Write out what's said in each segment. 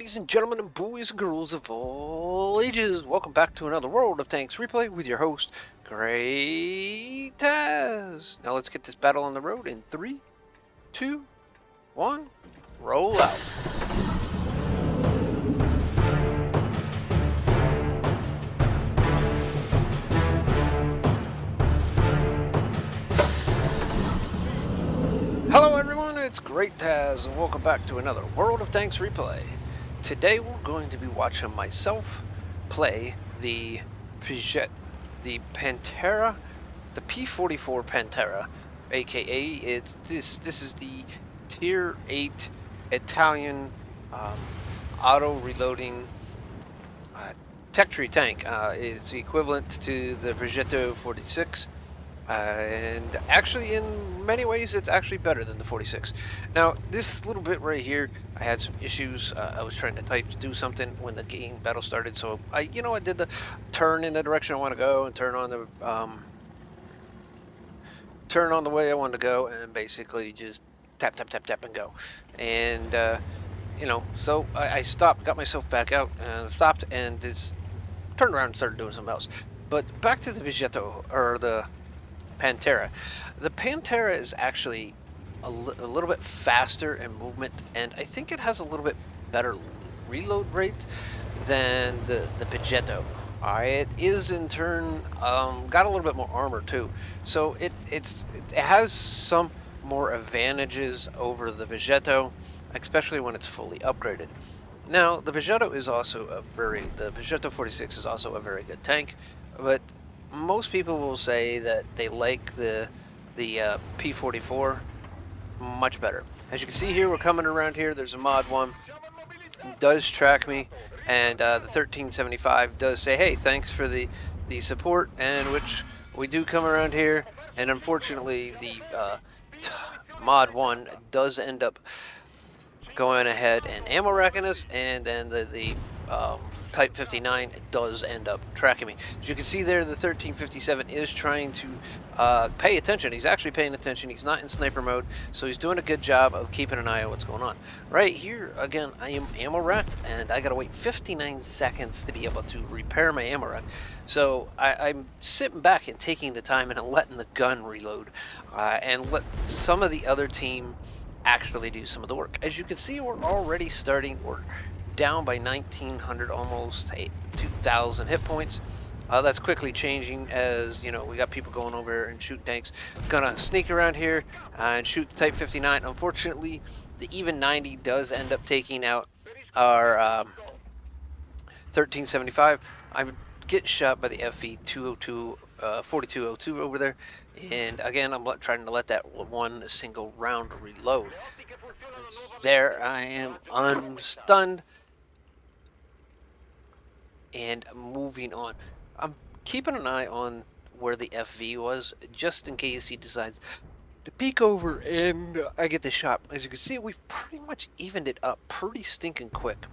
ladies and gentlemen and boys and girls of all ages. Welcome back to another World of Tanks replay with your host, GreatTaz. Now let's get this battle on the road in 3, 2, 1, roll out. Hello everyone, it's GreatTaz and welcome back to another World of Tanks replay. Today we're going to be watching myself play the Pantera, the P.44 Pantera, aka this is the Tier 8 Italian auto reloading tech tree tank. It's equivalent to the Progetto 46. And actually, in many ways, it's actually better than the 46. Now, this little bit right here, I had some issues. I was trying to type to do something when the game battle started, so I did the turn in the direction I want to go and turn on the way I wanted to go, and basically just tap tap tap tap and go. And so I stopped, got myself back out, and stopped, and just turned around and started doing something else. But back to the Progetto, or the Pantera. The Pantera is actually a little bit faster in movement, and I think it has a little bit better reload rate than the Progetto. It is in turn got a little bit more armor too, so it has some more advantages over the Progetto, especially when it's fully upgraded. Now the Progetto is also the Progetto 46 is also a very good tank, but most people will say that they like the P44 much better. As you can see here, we're coming around here. There's a mod 1. It does track me, and the 1375 does say, hey, thanks for the support, and which we do come around here, and unfortunately the mod 1 does end up going ahead and ammo racking us, and then the Type 59 does end up tracking me. As you can see there, the 1357 is trying to pay attention. He's actually paying attention. He's not in sniper mode, so he's doing a good job of keeping an eye on what's going on. Right here, again, I am ammo racked, and I gotta wait 59 seconds to be able to repair my ammo rack. So I'm sitting back and taking the time and letting the gun reload, and let some of the other team actually do some of the work. As you can see, we're already we're down by 1900, almost 2000 hit points. That's quickly changing as we got people going over here and shooting tanks. Gonna sneak around here and shoot the Type 59. Unfortunately, the even 90 does end up taking out our 1375. I get shot by the FV 202 4202 over there, and again I'm trying to let that one single round reload. There I am unstunned and moving on. I'm keeping an eye on where the FV was, just in case he decides to peek over and I get the shot. As you can see, we've pretty much evened it up pretty stinking quick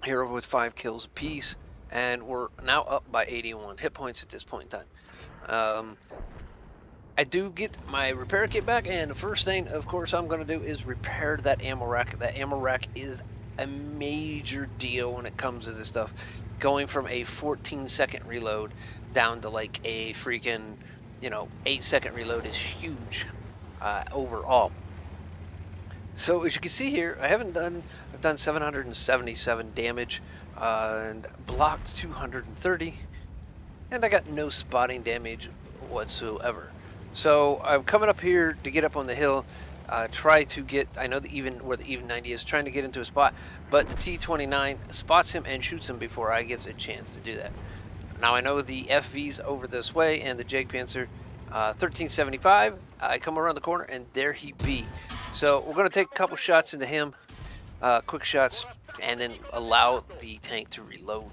here with 5 kills apiece, and we're now up by 81 hit points at this point in time. I do get my repair kit back, and the first thing, of course, I'm going to do is repair that ammo rack. That ammo rack is a major deal when it comes to this stuff. Going from a 14-second reload down to like a freaking 8-second reload is huge overall. So as you can see here, I've done 777 damage and blocked 230, and I got no spotting damage whatsoever. So I'm coming up here to get up on the hill, try to get, I know where the even 90 is, trying to get into a spot, but the T29 spots him and shoots him before I get a chance to do that. Now I know the FV's over this way, and the Jagdpanzer 1375, I come around the corner and there he be. So we're going to take a couple shots into him, quick shots, and then allow the tank to reload.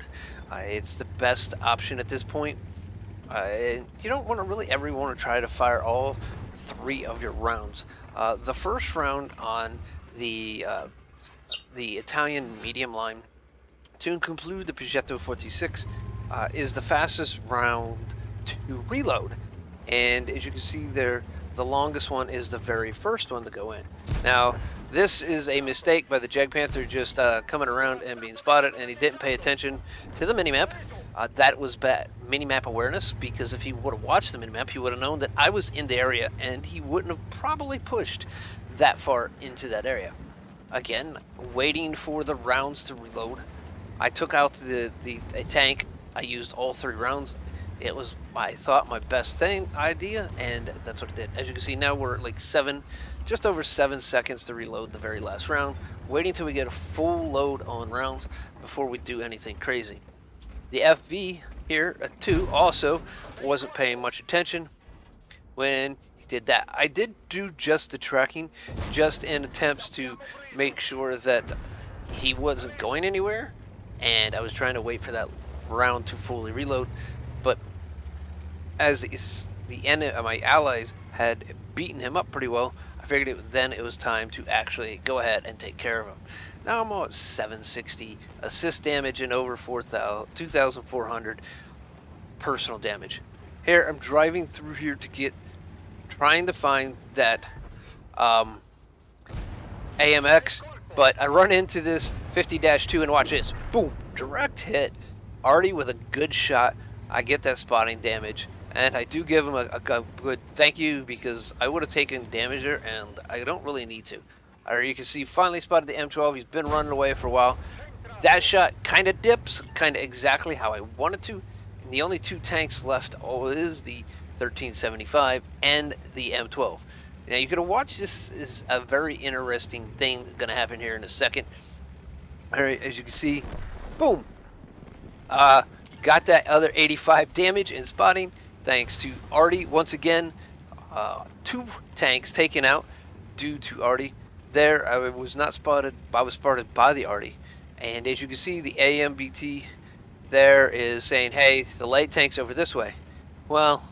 It's the best option at this point. You don't want to try to fire all 3 of your rounds. The first round on the Italian medium line to conclude the Progetto 46 is the fastest round to reload, and as you can see there, the longest one is the very first one to go in. Now This is a mistake by the Jag Panther just coming around and being spotted, and he didn't pay attention to the minimap. That was bad minimap awareness, because if he would have watched the minimap, he would have known that I was in the area, and he wouldn't have probably pushed that far into that area. Again, waiting for the rounds to reload. I took out a tank. I used all 3 rounds. It was, I thought, my best idea, and that's what it did. As you can see, now we're at like just over 7 seconds to reload the very last round, waiting until we get a full load on rounds before we do anything crazy. The FV here, 2, also wasn't paying much attention when he did that. I did do just the tracking, just in attempts to make sure that he wasn't going anywhere, and I was trying to wait for that round to fully reload. But as my allies had beaten him up pretty well, I figured then it was time to actually go ahead and take care of him. Now I'm at 760 assist damage and over 2,400 personal damage. Here I'm driving through here trying to find that AMX, but I run into this 50-2 and watch this. Boom! Direct hit. Artie with a good shot. I get that spotting damage, and I do give him a good thank you, because I would have taken damage there, and I don't really need to. You can see, finally spotted the M12. He's been running away for a while. That shot kind of dips, kind of exactly how I wanted to. And the only 2 tanks left is the 1375 and the M12. Now you're gonna watch this. Is a very interesting thing gonna happen here in a second. All right, as you can see, boom. Got that other 85 damage and spotting thanks to Artie once again. 2 tanks taken out due to Artie. There, I was not spotted. I was spotted by the Artie, and as you can see, the AMBT there is saying, "Hey, the light tank's over this way." Well,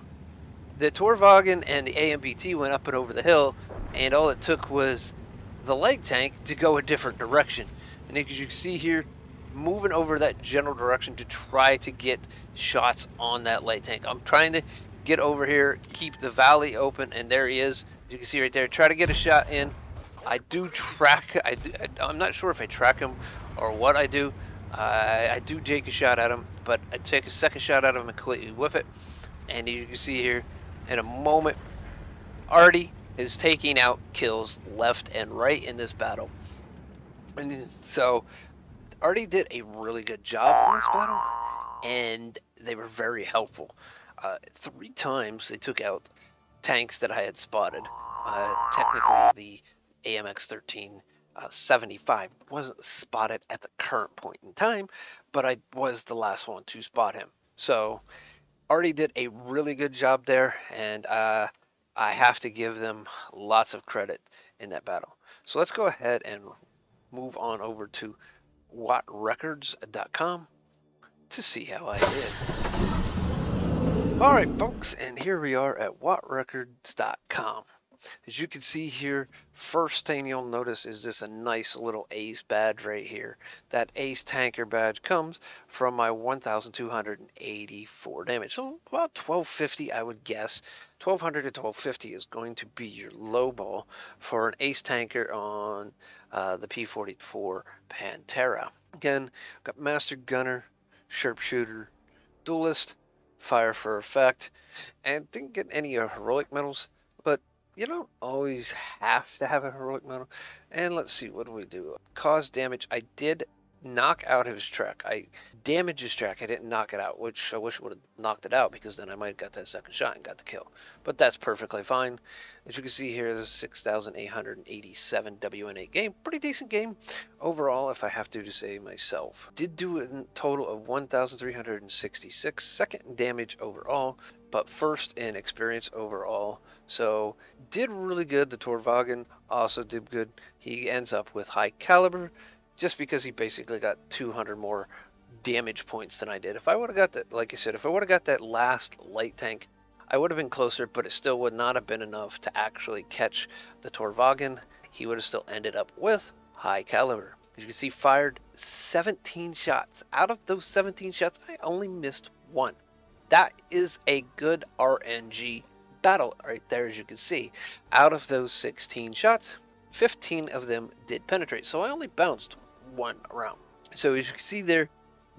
the Torwagen and the AMBT went up and over the hill, and all it took was the light tank to go a different direction. And as you can see here, moving over that general direction to try to get shots on that light tank. I'm trying to get over here, keep the valley open, and there he is. You can see right there. Try to get a shot in. I do track. I'm not sure if I track him or what I do. I do take a shot at him, but I take a second shot at him and completely whiff it. And you can see here, in a moment, Artie is taking out kills left and right in this battle. And so Artie did a really good job in this battle, and they were very helpful. 3 times they took out tanks that I had spotted. Technically, the AMX 1375 wasn't spotted at the current point in time, but I was the last one to spot him. So Artie did a really good job there, and I have to give them lots of credit in that battle. So let's go ahead and move on over to wattrecords.com to see how I did. Alright folks, and here we are at wattrecords.com. As you can see here, first thing you'll notice is this a nice little ace badge right here. That ace tanker badge comes from my 1,284 damage. So about 1250, I would guess. 1200 to 1250 is going to be your low ball for an ace tanker on the P.44 Pantera. Again, got Master Gunner, Sharpshooter, Duelist, Fire for Effect, and didn't get any heroic medals, but you don't always have to have a heroic medal. And let's see, what do we do? Cause damage. I did knock out his track. I damaged his track. I didn't knock it out, which I wish I would have knocked it out, because then I might have got that second shot and got the kill. But that's perfectly fine. As you can see here, there's 6,887 WN8 game. Pretty decent game overall, if I have to say myself. Did do a total of 1,366 second damage overall, but first in experience overall. So did really good. The Torwagen also did good. He ends up with high caliber, just because he basically got 200 more damage points than I did. If I would have got that, like I said, if I would have got that last light tank, I would have been closer, but it still would not have been enough to actually catch the Torwagen. He would have still ended up with high caliber. As you can see, fired 17 shots. Out of those 17 shots, I only missed 1. That is a good RNG battle right there, as you can see. Out of those 16 shots, 15 of them did penetrate. So I only bounced one round. So as you can see there,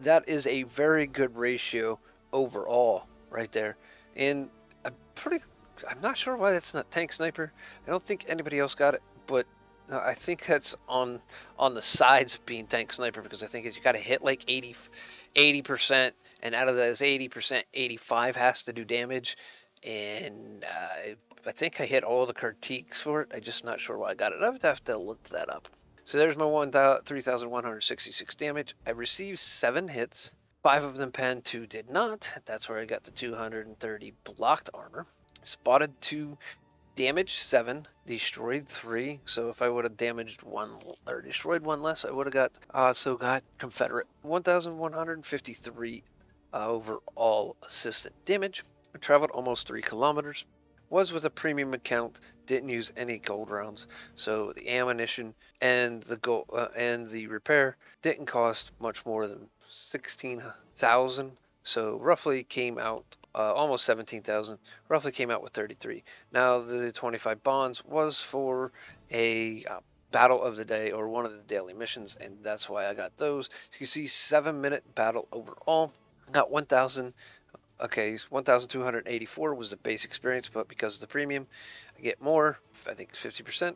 that is a very good ratio overall right there. And I'm not sure why that's not tank sniper. I don't think anybody else got it, but I think that's on the sides of being tank sniper, because I think you got to hit like 80%, and out of those 80%, 85 has to do damage. And I think I hit all the critiques for it. I'm just not sure why I got it. I would have to look that up. So there's my 3,166 damage. I received 7 hits. 5 of them panned, 2 did not. That's where I got the 230 blocked armor. Spotted 2, damaged 7, destroyed 3. So if I would have damaged 1 or destroyed 1 less, I would have got Confederate. 1,153 overall assistant damage. I traveled almost 3 kilometers. Was with a premium account, didn't use any gold rounds, so the ammunition and the gold and the repair didn't cost much more than 16,000. So roughly came out almost 17,000. Roughly came out with 33. Now the 25 bonds was for a battle of the day, or one of the daily missions, and that's why I got those. You can see 7-minute battle overall. Got 1,000. Okay, 1,284 was the base experience, but because of the premium, I get more. I think it's 50%.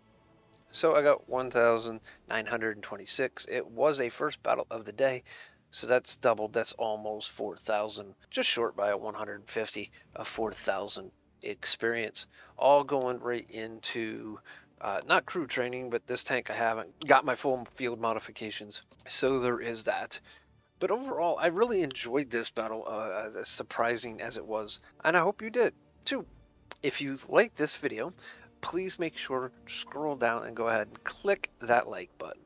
So I got 1,926. It was a first battle of the day, so that's doubled. That's almost 4,000, just short by a 150, a 4,000 experience. All going right into not crew training, but this tank I haven't got my full field modifications, so there is that. But overall, I really enjoyed this battle, as surprising as it was, and I hope you did too. If you like this video, please make sure to scroll down and go ahead and click that like button.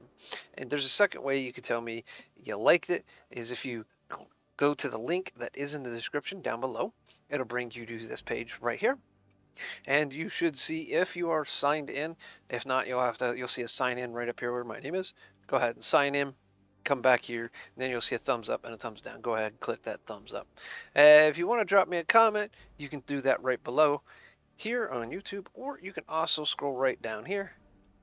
And there's a second way you can tell me you liked it, is if you go to the link that is in the description down below. It'll bring you to this page right here, and you should see if you are signed in. If not, you'll see a sign in right up here where my name is. Go ahead and sign in. Come back here, and then you'll see a thumbs up and a thumbs down. Go ahead and click that thumbs up. If you want to drop me a comment, you can do that right below here on YouTube, or you can also scroll right down here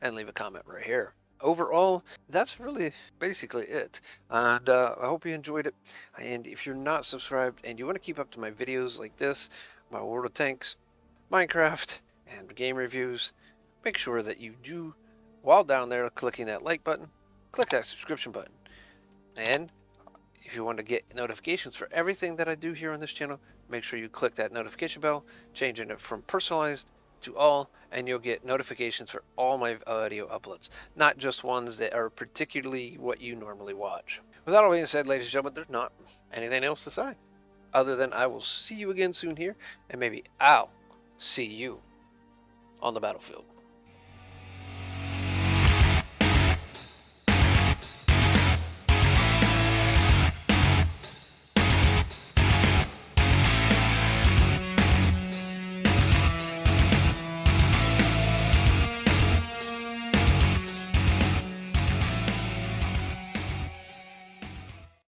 and leave a comment right here. Overall, that's really basically it, and I hope you enjoyed it. And if you're not subscribed and you want to keep up to my videos like this, my World of Tanks, Minecraft, and game reviews, make sure that you do, while down there clicking that like button, click that subscription button. And if you want to get notifications for everything that I do here on this channel, make sure you click that notification bell, changing it from personalized to all, and you'll get notifications for all my audio uploads, not just ones that are particularly what you normally watch. With that all being said, ladies and gentlemen, there's not anything else to say, other than I will see you again soon here, and maybe I'll see you on the battlefield.